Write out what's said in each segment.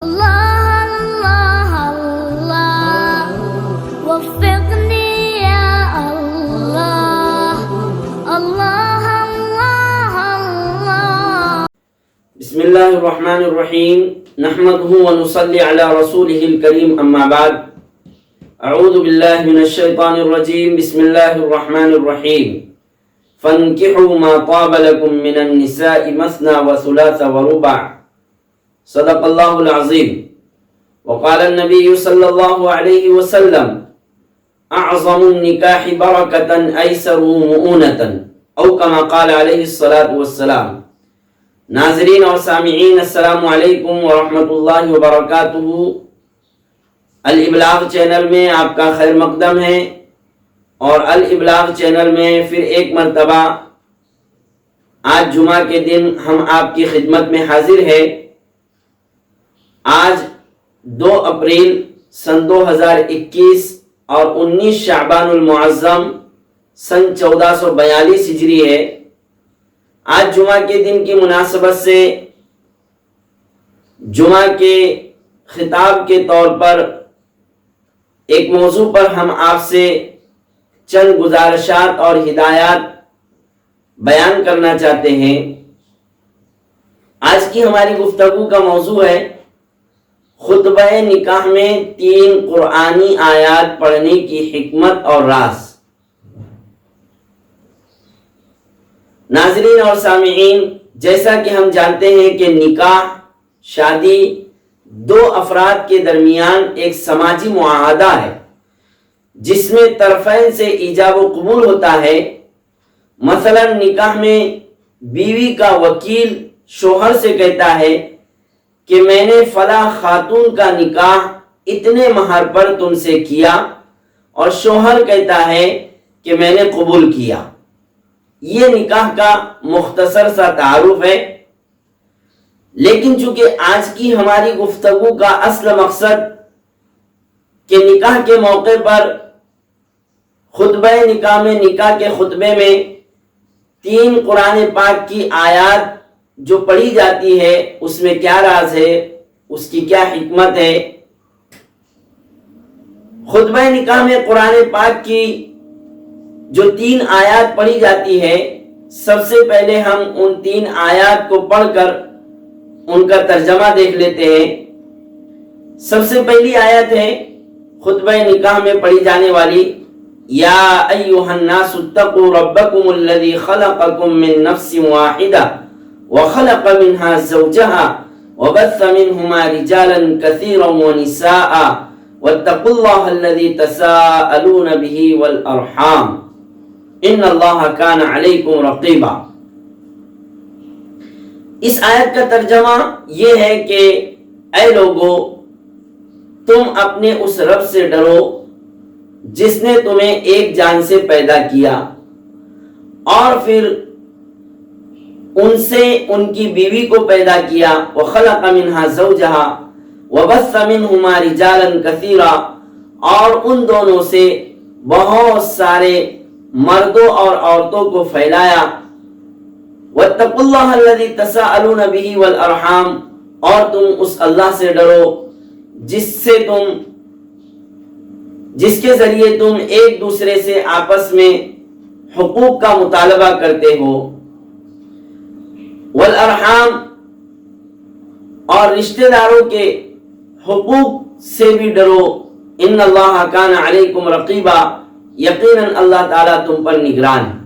الله الله الله وفقني يا الله الله الله الله. بسم الله الرحمن الرحيم نحمده ونصلي على رسوله الكريم أما بعد أعوذ بالله من الشيطان الرجيم بسم الله الرحمن الرحيم فانكحوا ما طاب لكم من النساء مثنى وثلاث ورباع صدق الله العظيم. وقال النبي صلى الله عليه وسلم أعظم النكاح بركة أيسره مؤونة أو كما قال عليه الصلاة والسلام. ناظرین اور سامعین السلام علیکم ورحمۃ اللہ وبرکاتہ. الابلاغ چینل میں آپ کا خیر مقدم ہے اور الابلاغ چینل میں پھر ایک مرتبہ آج جمعہ کے دن ہم آپ کی خدمت میں حاضر ہے. آج 2 اپریل سن 2021 اور 19 شعبان المعظم سن 1442 ہجری ہے. آج جمعہ کے دن کی مناسبت سے جمعہ کے خطاب کے طور پر ایک موضوع پر ہم آپ سے چند گزارشات اور ہدایات بیان کرنا چاہتے ہیں. آج کی ہماری گفتگو کا موضوع ہے خطبہ نکاح میں 3 قرآنی آیات پڑھنے کی حکمت اور راز. ناظرین اور سامعین، جیسا کہ ہم جانتے ہیں کہ نکاح شادی 2 افراد کے درمیان ایک سماجی معاہدہ ہے جس میں طرفین سے ایجاب و قبول ہوتا ہے. مثلا نکاح میں بیوی کا وکیل شوہر سے کہتا ہے کہ میں نے فلاں خاتون کا نکاح اتنے مہر پر تم سے کیا، اور شوہر کہتا ہے کہ میں نے قبول کیا. یہ نکاح کا مختصر سا تعارف ہے. لیکن چونکہ آج کی ہماری گفتگو کا اصل مقصد کہ نکاح کے موقع پر خطبہ نکاح میں نکاح کے خطبے میں 3 قرآن پاک کی آیات جو پڑھی جاتی ہے اس میں کیا راز ہے، اس کی کیا حکمت ہے. خطبہ نکاح میں قرآن پاک کی جو 3 آیات پڑھی جاتی ہے، سب سے پہلے ہم ان 3 آیات کو پڑھ کر ان کا ترجمہ دیکھ لیتے ہیں. سب سے پہلی آیت ہے خطبہ نکاح میں پڑھی جانے والی، یا ایھا الناس اتقوا ربکم الذی خلقکم من نفس واحدہ وخلق منها زوجها وبث منهما رجالا كثيرا ونساء واتقوا الله الذي تساءلون به والارحام ان اللہ کان علیکم رقیبا. اس آیت کا ترجمہ یہ ہے کہ اے لوگو، تم اپنے اس رب سے ڈرو جس نے تمہیں ایک جان سے پیدا کیا اور پھر ان سے ان کی بیوی کو پیدا کیا. وخلق منها زوجها وبث منهما رجالا كثيرا، اور ان دونوں سے بہت سارے مردوں اور عورتوں کو پھیلایا. واتقوا اللہ الذی تساءلون به والارحام، اور تم اس اللہ سے ڈرو جس کے ذریعے تم ایک دوسرے سے آپس میں حقوق کا مطالبہ کرتے ہو. والارحام، اور رشتہ داروں کے حقوق سے بھی ڈرو. ان اللہ کان علیکم رقیبا، یقیناً اللہ تعالیٰ تم پر نگران ہے.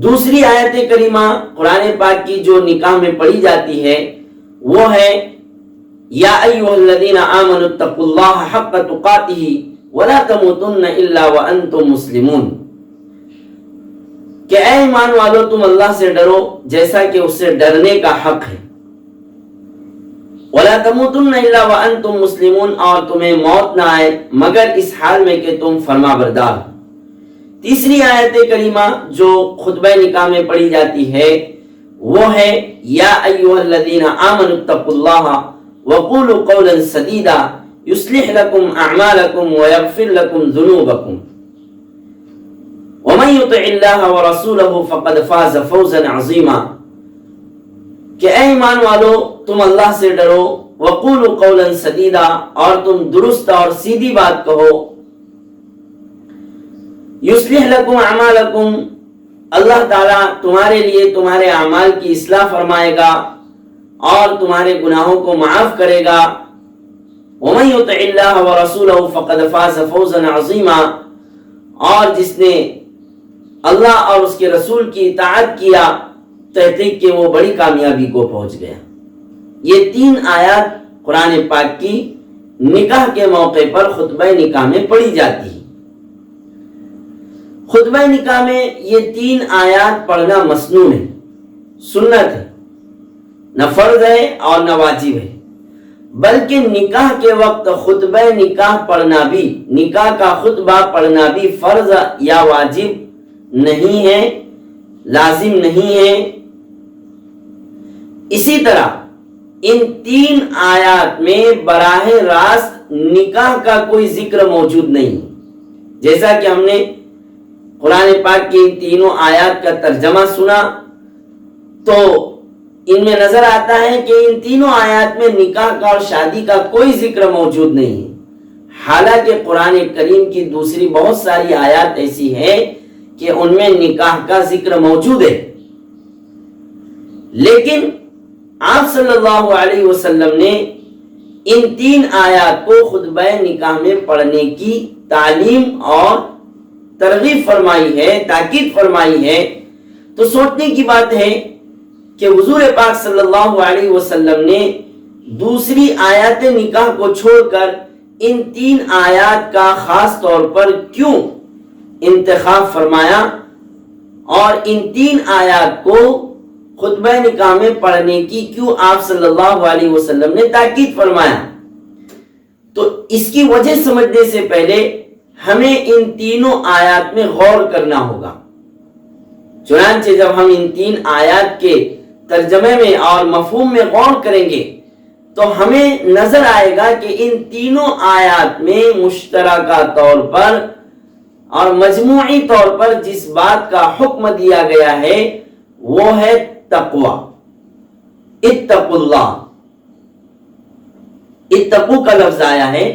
دوسری آیت کریمہ قرآن پاک کی جو نکاح میں پڑھی جاتی ہے وہ ہے یا ایھا الذین آمنوا اتقوا اللہ حق تقاتہ ولا تموتن الا وانتم مسلمون، کہ اے ایمان والو تم اللہ سے ڈرو جیسا کہ اس سے ڈرنے کا حق ہے. وَلَا تَمُوتُنَّ إِلَّا وَأَنْتُمْ مُسْلِمُونَ، اور تمہیں موت نہ آئے مگر اس حال میں کہ تم فرما بردار. تیسری آیت کریمہ جو خطبہ نکاح میں پڑھی جاتی ہے وہ ہے یا ایھا الذین آمنوا اتقوا اللہ وقولوا قولا سدیدا یصلح لکم اعمالکم ویغفر لکم ذنوبکم ومن یطع اللہ ورسولہ فقد فاز فوزا عظیما، کہ اے ایمان والو تم اللہ سے ڈرو وقولوا قولا سدیدا، اور تم درست اور سیدھی بات کہو. یصلح لکم اعمالکم، اللہ تعالیٰ تمہارے لیے تمہارے اعمال کی اصلاح فرمائے گا اور تمہارے گناہوں کو معاف کرے گا. ومن یطع اللہ ورسولہ فقد فاز فوزا عظیما، اور جس نے اللہ اور اس کے رسول کی اطاعت کیا تحقیق کہ وہ بڑی کامیابی کو پہنچ گیا. یہ 3 آیات قرآن پاک کی نکاح کے موقع پر خطبہ نکاح میں پڑھی جاتی ہے. خطبہ نکاح میں یہ 3 آیات پڑھنا مسنون ہے، سنت ہے، نہ فرض ہے اور نہ واجب ہے، بلکہ نکاح کے وقت خطبہ نکاح پڑھنا بھی، نکاح کا خطبہ پڑھنا بھی فرض یا واجب نہیں ہے، لازم نہیں ہے. اسی طرح ان 3 آیات میں براہ راست نکاح کا کوئی ذکر موجود نہیں. جیسا کہ ہم نے قرآن پاک کی ان 3 آیات کا ترجمہ سنا تو ان میں نظر آتا ہے کہ ان 3 آیات میں نکاح کا اور شادی کا کوئی ذکر موجود نہیں ہے، حالانکہ قرآن کریم کی دوسری بہت ساری آیات ایسی ہیں کہ ان میں نکاح کا ذکر موجود ہے. لیکن آپ صلی اللہ علیہ وسلم نے ان 3 آیات کو خطبہ نکاح میں پڑھنے کی تعلیم اور ترغیب فرمائی ہے، تاکید فرمائی ہے. تو سوچنے کی بات ہے کہ حضور پاک صلی اللہ علیہ وسلم نے دوسری آیات نکاح کو چھوڑ کر ان 3 آیات کا خاص طور پر کیوں انتخاب فرمایا اور ان 3 آیات کو خطبہ نکاح میں پڑھنے کی کیوں آپ صلی اللہ علیہ وسلم نے تاکید فرمایا. تو اس کی وجہ سمجھنے سے پہلے ہمیں ان 3 آیات میں غور کرنا ہوگا. چنانچہ جب ہم ان 3 آیات کے ترجمے میں اور مفہوم میں غور کریں گے تو ہمیں نظر آئے گا کہ ان 3 آیات میں مشترکہ طور پر اور مجموعی طور پر جس بات کا حکم دیا گیا ہے وہ ہے تقوی. اتقوا اللہ، اتقو کا لفظ آیا ہے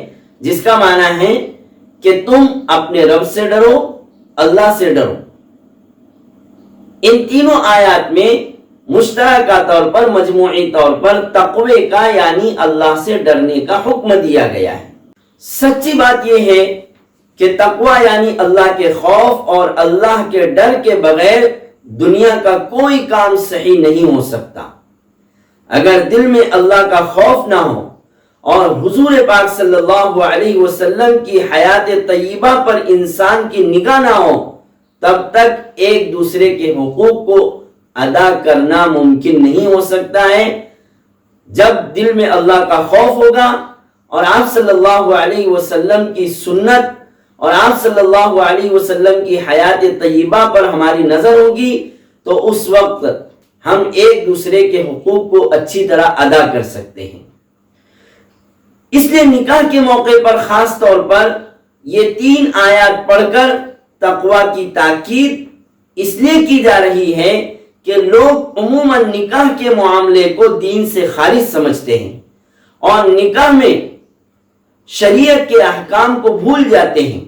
جس کا معنی ہے کہ تم اپنے رب سے ڈرو، اللہ سے ڈرو. ان 3 آیات میں مشترکہ طور پر مجموعی طور پر تقوی کا یعنی اللہ سے ڈرنے کا حکم دیا گیا ہے. سچی بات یہ ہے کہ تقوی یعنی اللہ کے خوف اور اللہ کے ڈر کے بغیر دنیا کا کوئی کام صحیح نہیں ہو سکتا. اگر دل میں اللہ کا خوف نہ ہو اور حضور پاک صلی اللہ علیہ وسلم کی حیات طیبہ پر انسان کی نگاہ نہ ہو تب تک ایک دوسرے کے حقوق کو ادا کرنا ممکن نہیں ہو سکتا ہے. جب دل میں اللہ کا خوف ہوگا اور آپ صلی اللہ علیہ وسلم کی سنت اور آپ صلی اللہ علیہ وسلم کی حیات طیبہ پر ہماری نظر ہوگی تو اس وقت ہم ایک دوسرے کے حقوق کو اچھی طرح ادا کر سکتے ہیں. اس لیے نکاح کے موقع پر خاص طور پر یہ 3 آیات پڑھ کر تقوی کی تاکید اس لیے کی جا رہی ہے کہ لوگ عموماً نکاح کے معاملے کو دین سے خارج سمجھتے ہیں اور نکاح میں شریعت کے احکام کو بھول جاتے ہیں.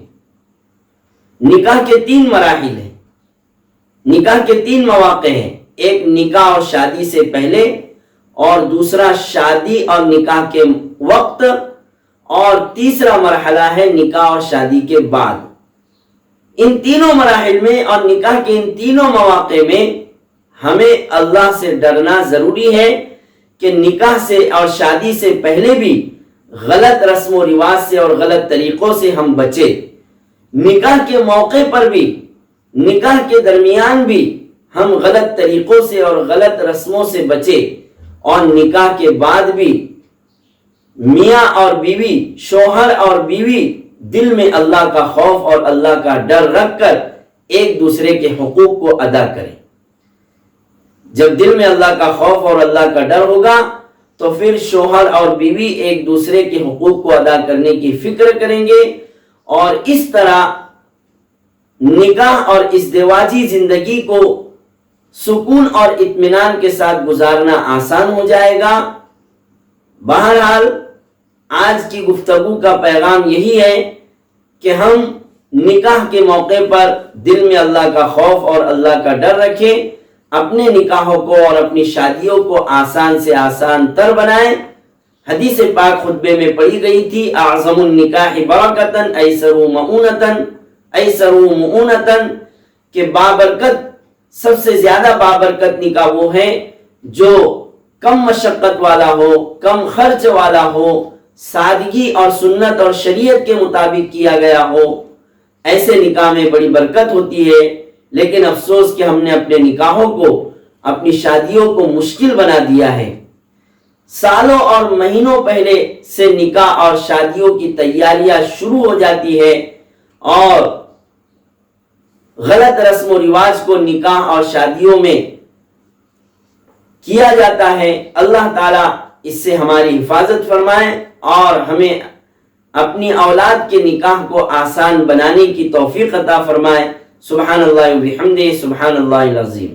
نکاح کے 3 مراحل ہیں، نکاح کے 3 مواقع ہیں. ایک نکاح اور شادی سے پہلے، اور دوسرا شادی اور نکاح کے وقت، اور تیسرا مرحلہ ہے نکاح اور شادی کے بعد. ان تینوں مراحل میں اور نکاح کے ان تینوں مواقع میں ہمیں اللہ سے ڈرنا ضروری ہے کہ نکاح سے اور شادی سے پہلے بھی غلط رسم و رواج سے اور غلط طریقوں سے ہم بچے. نکاح کے موقع پر بھی، نکاح کے درمیان بھی ہم غلط طریقوں سے اور غلط رسموں سے بچے، اور نکاح کے بعد بھی میاں اور بیوی، شوہر اور بیوی دل میں اللہ کا خوف اور اللہ کا ڈر رکھ کر ایک دوسرے کے حقوق کو ادا کریں. جب دل میں اللہ کا خوف اور اللہ کا ڈر ہوگا تو پھر شوہر اور بیوی ایک دوسرے کے حقوق کو ادا کرنے کی فکر کریں گے، اور اس طرح نکاح اور ازدواجی زندگی کو سکون اور اطمینان کے ساتھ گزارنا آسان ہو جائے گا. بہرحال آج کی گفتگو کا پیغام یہی ہے کہ ہم نکاح کے موقع پر دل میں اللہ کا خوف اور اللہ کا ڈر رکھیں، اپنے نکاحوں کو اور اپنی شادیوں کو آسان سے آسان تر بنائیں۔ حدیث پاک خطبے میں پڑھی گئی تھی، اعظم النکاح برکتن ایسر مؤونتن، کہ بابرکت، سب سے زیادہ بابرکت نکاح وہ ہے جو کم مشقت والا ہو، کم خرچ والا ہو، سادگی اور سنت اور شریعت کے مطابق کیا گیا ہو۔ ایسے نکاح میں بڑی برکت ہوتی ہے، لیکن افسوس کہ ہم نے اپنے نکاحوں کو، اپنی شادیوں کو مشکل بنا دیا ہے۔ سالوں اور مہینوں پہلے سے نکاح اور شادیوں کی تیاریاں شروع ہو جاتی ہے اور غلط رسم و رواج کو نکاح اور شادیوں میں کیا جاتا ہے۔ اللہ تعالیٰ اس سے ہماری حفاظت فرمائے اور ہمیں اپنی اولاد کے نکاح کو آسان بنانے کی توفیق عطا فرمائے۔ سبحان اللہ و بحمدہ، سبحان اللہ العظیم۔